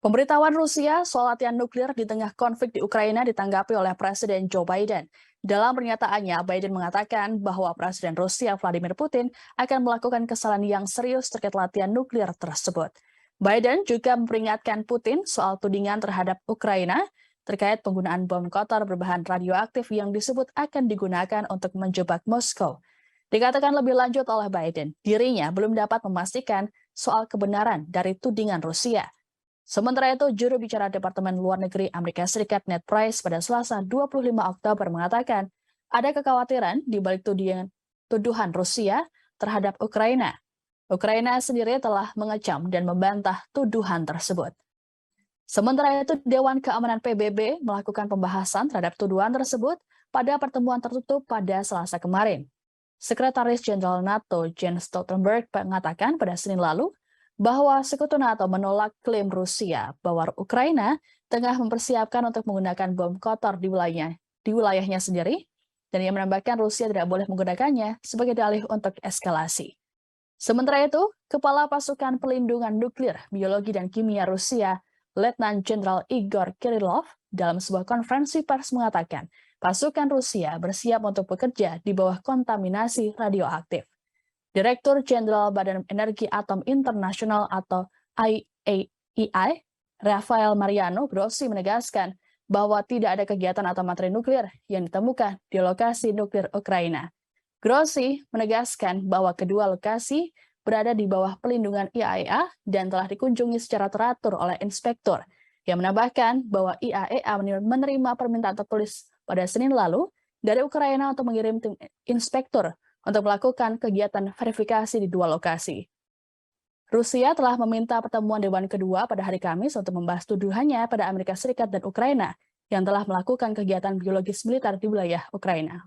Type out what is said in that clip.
Pemberitahuan Rusia soal latihan nuklir di tengah konflik di Ukraina ditanggapi oleh Presiden Joe Biden. Dalam pernyataannya, Biden mengatakan bahwa Presiden Rusia Vladimir Putin akan melakukan kesalahan yang serius terkait latihan nuklir tersebut. Biden juga memperingatkan Putin soal tudingan terhadap Ukraina terkait penggunaan bom kotor berbahan radioaktif yang disebut akan digunakan untuk menjebak Moskow. Dikatakan lebih lanjut oleh Biden, dirinya belum dapat memastikan soal kebenaran dari tudingan Rusia. Sementara itu, juru bicara Departemen Luar Negeri Amerika Serikat Ned Price pada Selasa 25 Oktober mengatakan ada kekhawatiran di balik tuduhan Rusia terhadap Ukraina. Ukraina sendiri telah mengecam dan membantah tuduhan tersebut. Sementara itu, Dewan Keamanan PBB melakukan pembahasan terhadap tuduhan tersebut pada pertemuan tertutup pada Selasa kemarin. Sekretaris Jenderal NATO Jens Stoltenberg mengatakan pada Senin lalu bahwa Sekutu NATO menolak klaim Rusia bahwa Ukraina tengah mempersiapkan untuk menggunakan bom kotor di wilayahnya sendiri, dan ia menambahkan Rusia tidak boleh menggunakannya sebagai dalih untuk eskalasi. Sementara itu, Kepala Pasukan Pelindungan Nuklir, Biologi dan Kimia Rusia, Letnan Jenderal Igor Kirillov, dalam sebuah konferensi pers mengatakan pasukan Rusia bersiap untuk bekerja di bawah kontaminasi radioaktif. Direktur Jenderal Badan Energi Atom Internasional atau IAEA, Rafael Mariano Grossi menegaskan bahwa tidak ada kegiatan atau materi nuklir yang ditemukan di lokasi nuklir Ukraina. Grossi menegaskan bahwa kedua lokasi berada di bawah pelindungan IAEA dan telah dikunjungi secara teratur oleh inspektur, yang menambahkan bahwa IAEA menerima permintaan tertulis pada Senin lalu dari Ukraina untuk mengirim tim inspektur untuk melakukan kegiatan verifikasi di dua lokasi. Rusia telah meminta pertemuan Dewan kedua pada hari Kamis untuk membahas tuduhannya pada Amerika Serikat dan Ukraina yang telah melakukan kegiatan biologis militer di wilayah Ukraina.